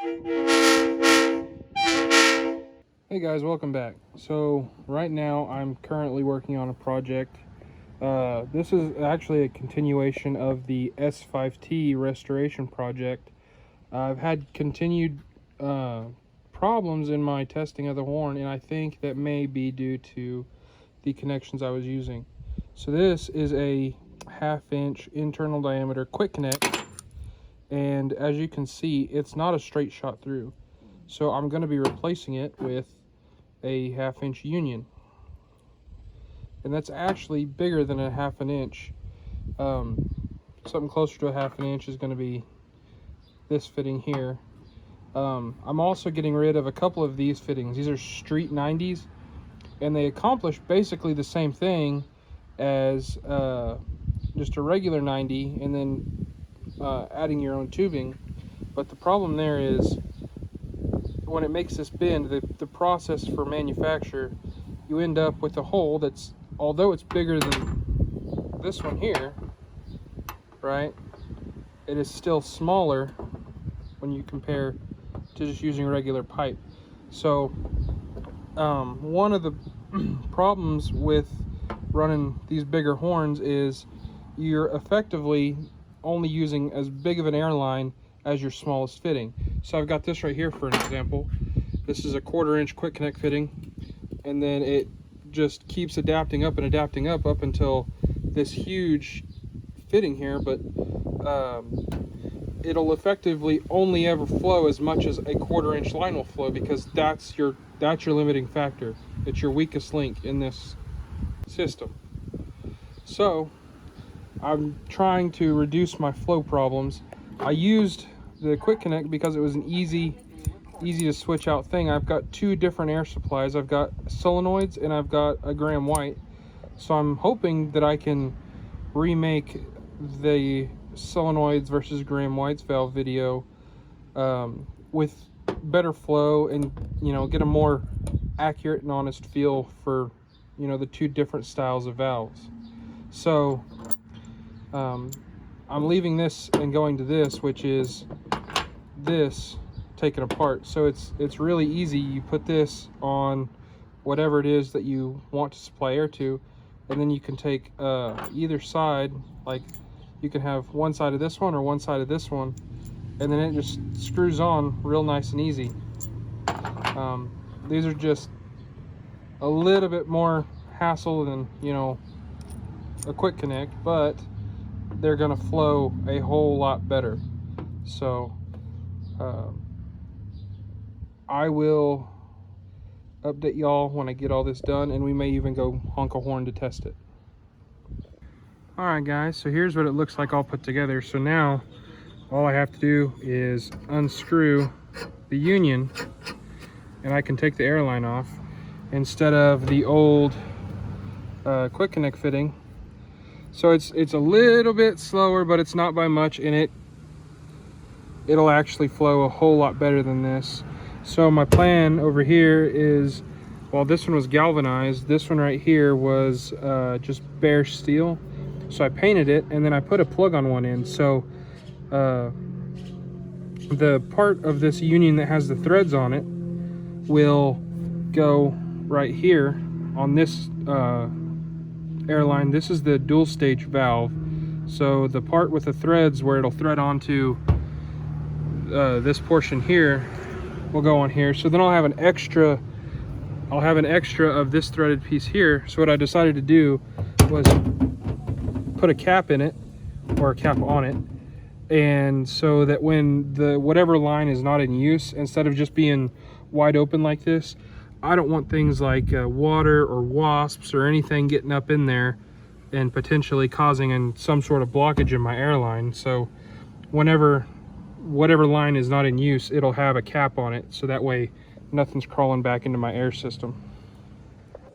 Hey guys, welcome back. So right now I'm currently working on a project. This is actually a continuation of the S5T restoration project. I've had continued problems in my testing of the horn, and I think that may be due to the connections I was using. So this is a 1/2-inch internal diameter quick connect, and as you can see, it's not a straight shot through. So I'm going to be replacing it with a 1/2-inch union, and that's actually bigger than a 1/2 inch. Something closer to a 1/2 inch is going to be this fitting here. I'm also getting rid of a couple of these fittings. These are Street 90s, and they accomplish basically the same thing as just a regular 90, and then adding your own tubing. But the problem there is, when it makes this bend, the process for manufacture, you end up with a hole that's, although it's bigger than this one here, right, it is still smaller when you compare to just using regular pipe. So one of the problems with running these bigger horns is you're effectively only using as big of an airline as your smallest fitting. So I've got this right here for an example. This is a 1/4 inch quick connect fitting, and then it just keeps adapting up and adapting up until this huge fitting here. But it'll effectively only ever flow as much as a 1/4 inch line will flow, because that's your limiting factor. It's your weakest link in this system. So I'm trying to reduce my flow problems. I used the quick connect because it was an easy to switch out thing. I've got two different air supplies. I've got solenoids and I've got a Graham White. So I'm hoping that I can remake the solenoids versus Graham White's valve video with better flow, and get a more accurate and honest feel for the two different styles of valves. So I'm leaving this and going to this, which is this taken apart. So it's really easy. You put this on whatever it is that you want to supply air to, and then you can take either side. Like, you can have one side of this one or one side of this one, and then it just screws on real nice and easy. These are just a little bit more hassle than a quick connect, but they're gonna flow a whole lot better. So I will update y'all when I get all this done, and we may even go honk a horn to test it. All right guys, so here's what it looks like all put together. So now all I have to do is unscrew the union, and I can take the airline off instead of the old quick connect fitting. So it's a little bit slower, but it's not by much, and it'll actually flow a whole lot better than this. So my plan over here is, while this one was galvanized, this one right here was just bare steel. So I painted it, and then I put a plug on one end. So the part of this union that has the threads on it will go right here on this airline. This is the dual stage valve. So the part with the threads where it'll thread onto this portion here will go on here. So then I'll have an extra of this threaded piece here. So what I decided to do was put a cap in it, or a cap on it, and so that when the whatever line is not in use, instead of just being wide open like this, I don't want things like water or wasps or anything getting up in there and potentially causing some sort of blockage in my airline. So whatever line is not in use, it'll have a cap on it, so that way nothing's crawling back into my air system.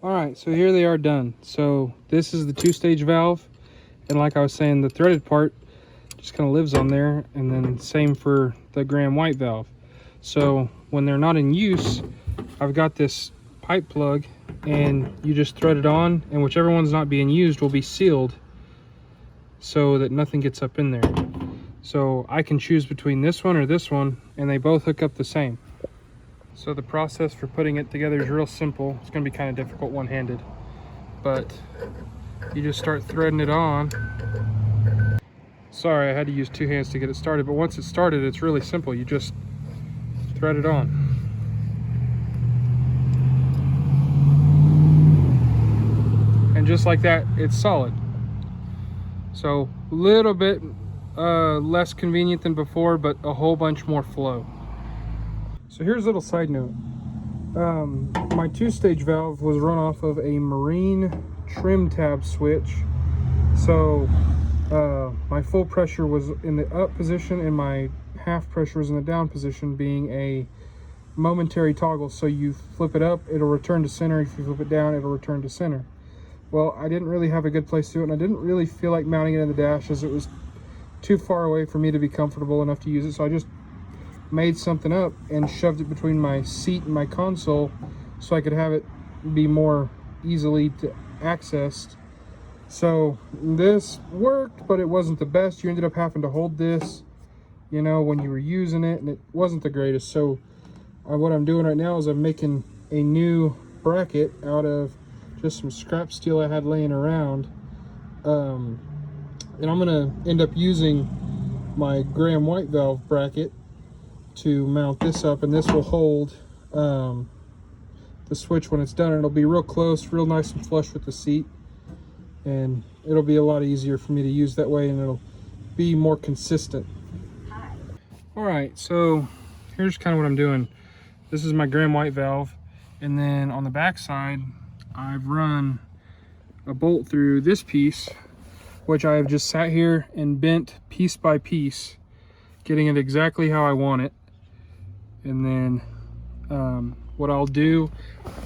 All right, so here they are done. So this is the 2-stage valve, and like I was saying, the threaded part just kind of lives on there, and then same for the Graham White valve. So when they're not in use, I've got this pipe plug, and you just thread it on, and whichever one's not being used will be sealed so that nothing gets up in there. So I can choose between this one or this one, and they both hook up the same. So the process for putting it together is real simple. It's going to be kind of difficult one-handed, but you just start threading it on. Sorry, I had to use two hands to get it started, but once it's started, it's really simple. You just thread it on. And just like that, it's solid. So a little bit less convenient than before, but a whole bunch more flow. So here's a little side note. My two-stage valve was run off of a marine trim tab switch. So my full pressure was in the up position and my half pressure was in the down position, being a momentary toggle. So you flip it up, it'll return to center. If you flip it down, it'll return to center. Well, I didn't really have a good place to do it, and I didn't really feel like mounting it in the dash, as it was too far away for me to be comfortable enough to use it. So I just made something up and shoved it between my seat and my console so I could have it be more easily accessed. So this worked, but it wasn't the best. You ended up having to hold this, you know, when you were using it, and it wasn't the greatest. So what I'm doing right now is I'm making a new bracket out of just some scrap steel I had laying around, and I'm gonna end up using my gray and white valve bracket to mount this up, and this will hold the switch when it's done. It'll be real close, real nice and flush with the seat, and it'll be a lot easier for me to use that way, and it'll be more consistent. All right, so here's kind of what I'm doing. This is my gray and white valve, and then on the back side I've run a bolt through this piece, which I have just sat here and bent piece by piece, getting it exactly how I want it. And then what I'll do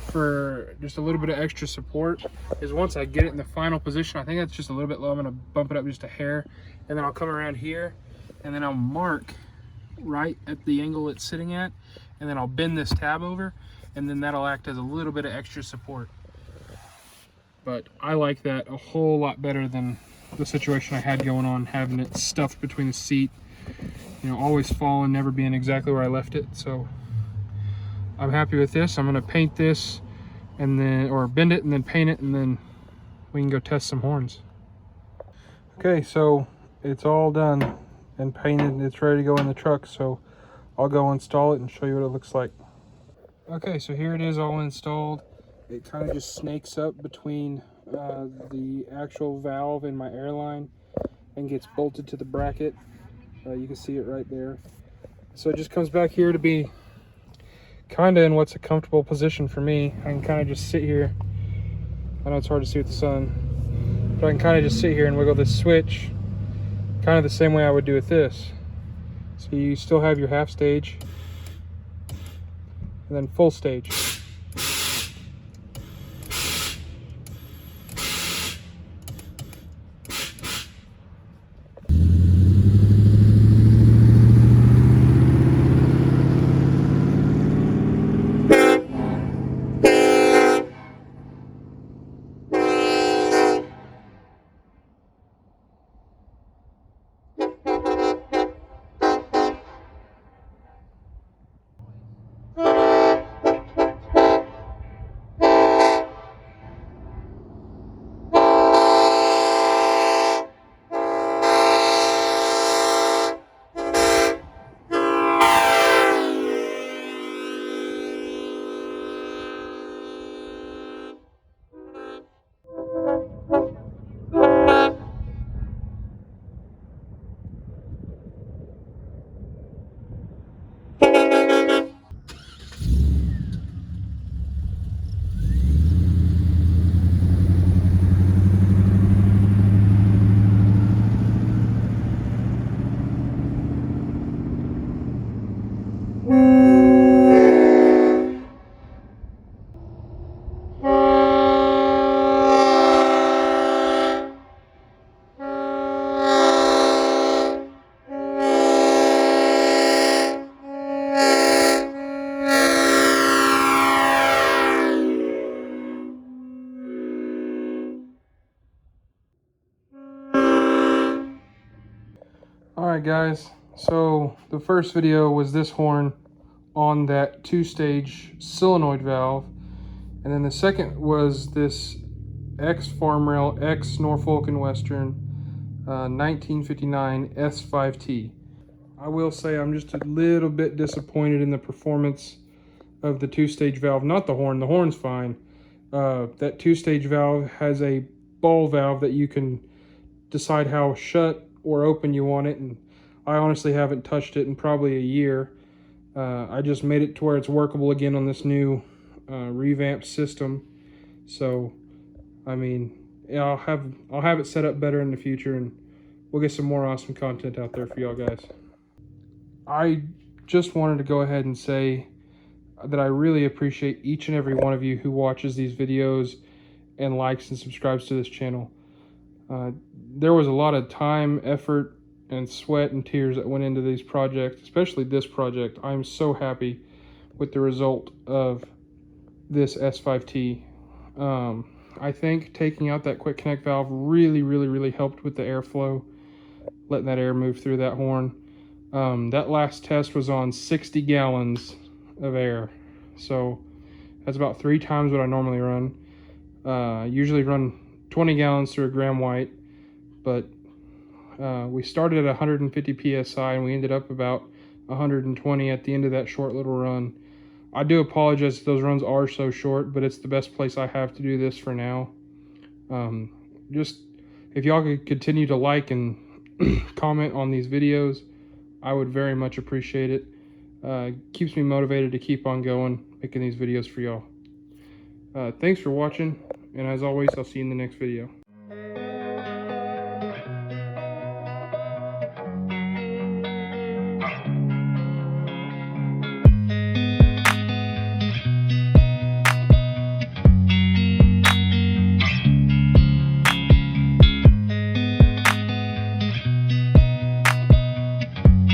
for just a little bit of extra support is, once I get it in the final position, I think that's just a little bit low, I'm gonna bump it up just a hair, and then I'll come around here and then I'll mark right at the angle it's sitting at, and then I'll bend this tab over, and then that'll act as a little bit of extra support. But I like that a whole lot better than the situation I had going on, having it stuffed between the seat, you know, always falling, never being exactly where I left it. So I'm happy with this. I'm gonna paint this and then, or bend it and then paint it, and then we can go test some horns. Okay, so it's all done and painted. It's ready to go in the truck, so I'll go install it and show you what it looks like. Okay, so here it is all installed. It kind of just snakes up between the actual valve and my airline and gets bolted to the bracket. You can see it right there. So it just comes back here to be kind of in what's a comfortable position for me. I can kind of just sit here. I know it's hard to see with the sun, but I can kind of just sit here and wiggle this switch kind of the same way I would do with this. So you still have your half stage and then full stage. Alright guys, so the first video was this horn on that 2-stage solenoid valve, and then the second was this X Farm Rail X Norfolk and Western 1959 S5T. I will say I'm just a little bit disappointed in the performance of the 2-stage valve, not the horn. The horn's fine. That 2-stage valve has a ball valve that you can decide how shut or open you want it, and I honestly haven't touched it in probably a year. I just made it to where it's workable again on this new revamped system. So I mean, yeah, I'll have it set up better in the future, and we'll get some more awesome content out there for y'all guys. I just wanted to go ahead and say that I really appreciate each and every one of you who watches these videos and likes and subscribes to this channel. There was a lot of time, effort, and sweat and tears that went into these projects, especially this project. I'm so happy with the result of this S5T. I think taking out that quick connect valve really helped with the airflow, letting that air move through that horn. That last test was on 60 gallons of air, so that's about 3 times what I normally run. Usually run 20 gallons through a gram white, but we started at 150 psi and we ended up about 120 at the end of that short little run. I do apologize if those runs are so short, but it's the best place I have to do this for now. Just if y'all could continue to like and comment on these videos, I would very much appreciate it. Keeps me motivated to keep on going, making these videos for y'all. Thanks for watching, and as always, I'll see you in the next video.